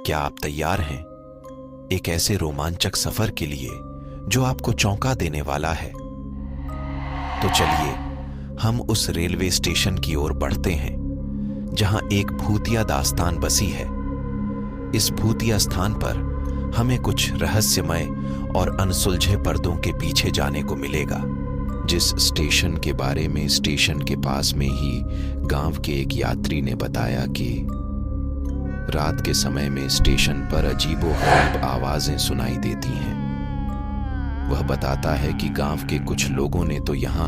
क्या आप तैयार हैं एक ऐसे रोमांचक सफर के लिए जो आपको चौंका देने वाला है? तो चलिए हम उस रेलवे स्टेशन की ओर बढ़ते हैं जहां एक भूतिया दास्तान बसी है। इस भूतिया स्थान पर हमें कुछ रहस्यमय और अनसुलझे पर्दों के पीछे जाने को मिलेगा। जिस स्टेशन के बारे में स्टेशन के पास में ही गांव के एक यात्री ने बताया कि रात के समय में स्टेशन पर अजीबोगरीब आवाजें सुनाई देती हैं। वह बताता है कि गांव के कुछ लोगों ने तो यहाँ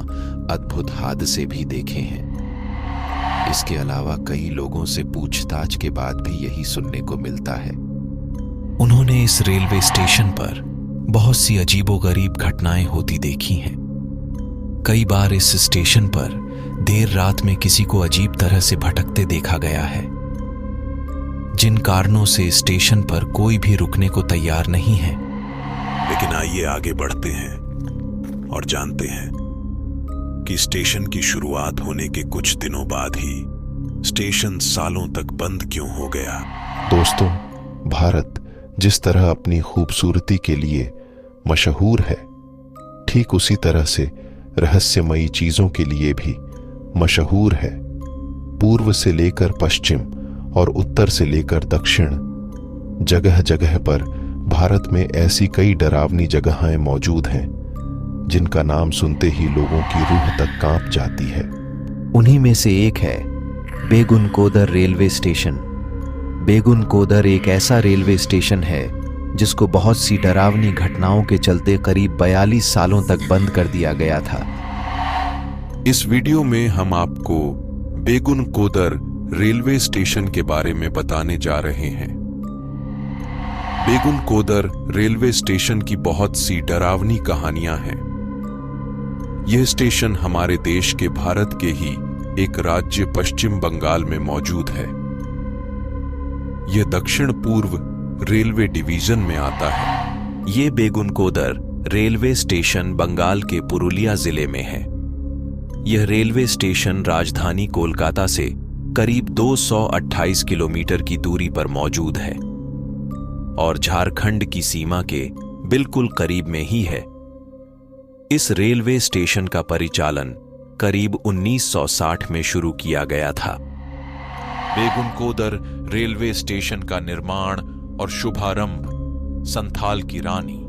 अद्भुत हादसे भी देखे हैं। इसके अलावा कई लोगों से पूछताछ के बाद भी यही सुनने को मिलता है। उन्होंने इस रेलवे स्टेशन पर बहुत सी अजीबोगरीब घटनाएं होती देखी हैं। कई बार इस स्टेशन पर देर रात में किसी को अजीब तरह से भटकते देखा गया है, जिन कारणों से स्टेशन पर कोई भी रुकने को तैयार नहीं है। लेकिन आइए आगे बढ़ते हैं और जानते हैं कि स्टेशन की शुरुआत होने के कुछ दिनों बाद ही स्टेशन सालों तक बंद क्यों हो गया। दोस्तों, भारत जिस तरह अपनी खूबसूरती के लिए मशहूर है, ठीक उसी तरह से रहस्यमयी चीजों के लिए भी मशहूर है। पूर्व से लेकर पश्चिम और उत्तर से लेकर दक्षिण, जगह जगह पर भारत में ऐसी कई डरावनी जगहें मौजूद हैं जिनका नाम सुनते ही लोगों की रूह तक कांप जाती है। उन्हीं में से एक है बेगुनकोदर रेलवे स्टेशन। बेगुनकोदर एक ऐसा रेलवे स्टेशन है जिसको बहुत सी डरावनी घटनाओं के चलते करीब 42 सालों तक बंद कर दिया गया था। इस वीडियो में हम आपको बेगुनकोदर रेलवे स्टेशन के बारे में बताने जा रहे हैं। बेगुनकोदर रेलवे स्टेशन की बहुत सी डरावनी कहानियां हैं। यह स्टेशन हमारे देश के भारत के ही एक राज्य पश्चिम बंगाल में मौजूद है। यह दक्षिण पूर्व रेलवे डिवीजन में आता है। यह बेगुनकोदर रेलवे स्टेशन बंगाल के पुरुलिया जिले में है। यह रेलवे स्टेशन राजधानी कोलकाता से करीब 228 किलोमीटर की दूरी पर मौजूद है और झारखंड की सीमा के बिल्कुल करीब में ही है। इस रेलवे स्टेशन का परिचालन करीब 1960 में शुरू किया गया था। बेगुनकोदर रेलवे स्टेशन का निर्माण और शुभारंभ संथाल की रानी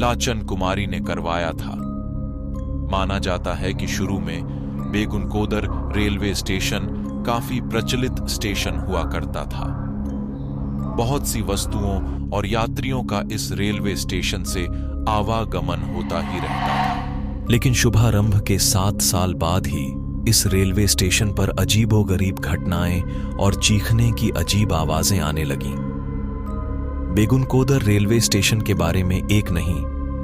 लाचन कुमारी ने करवाया था। माना जाता है कि शुरू में बेगुनकोदर रेलवे स्टेशन काफी प्रचलित स्टेशन हुआ करता था। बहुत सी वस्तुओं और यात्रियों का इस रेलवे स्टेशन से आवागमन होता ही रहता था। लेकिन शुभारंभ के 7 साल बाद ही इस रेलवे स्टेशन पर अजीबोगरीब घटनाएं और चीखने की अजीब आवाजें आने लगीं। बेगुनकोदर रेलवे स्टेशन के बारे में एक नहीं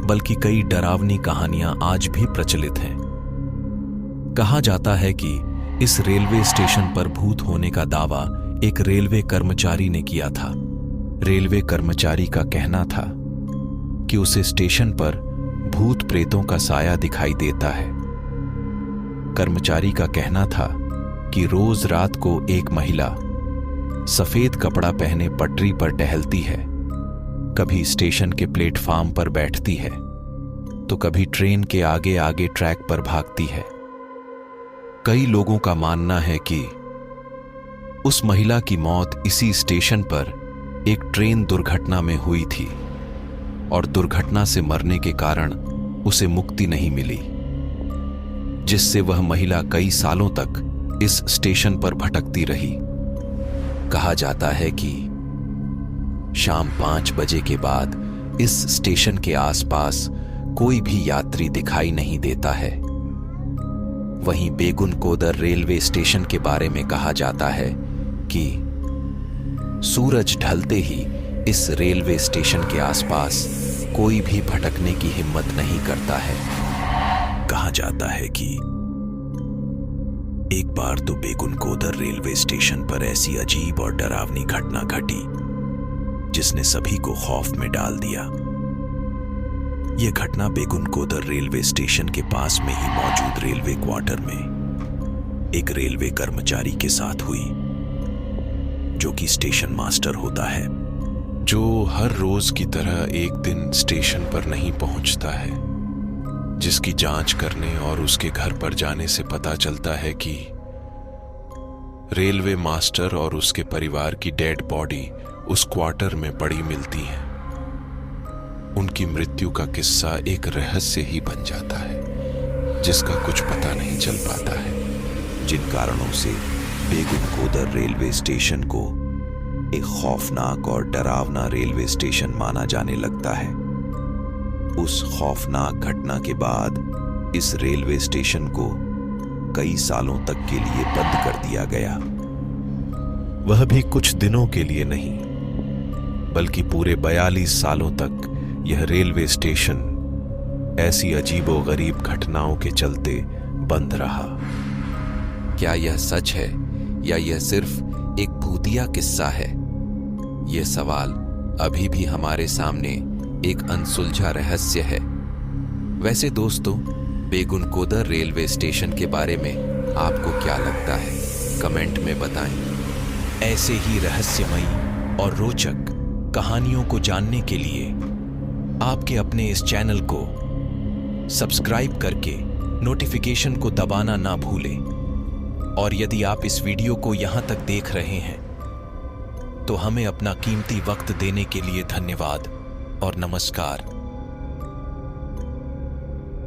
बल्कि कई डरावनी कहानियां आज भी प्रचलित हैं। कहा जाता है कि इस रेलवे स्टेशन पर भूत होने का दावा एक रेलवे कर्मचारी ने किया था। रेलवे कर्मचारी का कहना था कि उसे स्टेशन पर भूत प्रेतों का साया दिखाई देता है। कर्मचारी का कहना था कि रोज रात को एक महिला सफेद कपड़ा पहने पटरी पर टहलती है, कभी स्टेशन के प्लेटफार्म पर बैठती है तो कभी ट्रेन के आगे आगे ट्रैक पर भागती है। कई लोगों का मानना है कि उस महिला की मौत इसी स्टेशन पर एक ट्रेन दुर्घटना में हुई थी और दुर्घटना से मरने के कारण उसे मुक्ति नहीं मिली, जिससे वह महिला कई सालों तक इस स्टेशन पर भटकती रही। कहा जाता है कि शाम 5 बजे के बाद इस स्टेशन के आसपास कोई भी यात्री दिखाई नहीं देता है। वहीं बेगुनकोदर रेलवे स्टेशन के बारे में कहा जाता है कि सूरज ढलते ही इस रेलवे स्टेशन के आसपास कोई भी भटकने की हिम्मत नहीं करता है। कहा जाता है कि एक बार तो बेगुनकोदर रेलवे स्टेशन पर ऐसी अजीब और डरावनी घटना घटी जिसने सभी को खौफ में डाल दिया। यह घटना बेगुनकोदर रेलवे स्टेशन के पास में ही मौजूद रेलवे क्वार्टर में एक रेलवे कर्मचारी के साथ हुई। जो कि स्टेशन मास्टर होता है, जो हर रोज की तरह एक दिन स्टेशन पर नहीं पहुंचता है, जिसकी जांच करने और उसके घर पर जाने से पता चलता है कि रेलवे मास्टर और उसके परिवार की डेड बॉडी उस क्वार्टर में पड़ी मिलती है। उनकी मृत्यु का किस्सा एक रहस्य ही बन जाता है, जिसका कुछ पता नहीं चल पाता है। जिन कारणों से बेगुनकोदर रेलवे स्टेशन को एक खौफनाक और डरावना रेलवे स्टेशन माना जाने लगता है। उस खौफनाक घटना के बाद इस रेलवे स्टेशन को कई सालों तक के लिए बंद कर दिया गया। वह भी कुछ दिनों के लिए नहीं, बल्कि पूरे 42 सालों तक यह रेलवे स्टेशन ऐसी अजीबोगरीब घटनाओं के चलते बंद रहा। क्या यह सच है या यह सिर्फ एक भूतिया किस्सा है? यह सवाल अभी भी हमारे सामने एक अनसुलझा रहस्य है। वैसे दोस्तों, बेगुनकोदर रेलवे स्टेशन के बारे में आपको क्या लगता है? कमेंट में बताएं। ऐसे ही रहस्यमयी और रोचक कहानियों को जानने के लिए आपके अपने इस चैनल को सब्सक्राइब करके नोटिफिकेशन को दबाना ना भूलें। और यदि आप इस वीडियो को यहां तक देख रहे हैं तो हमें अपना कीमती वक्त देने के लिए धन्यवाद और नमस्कार।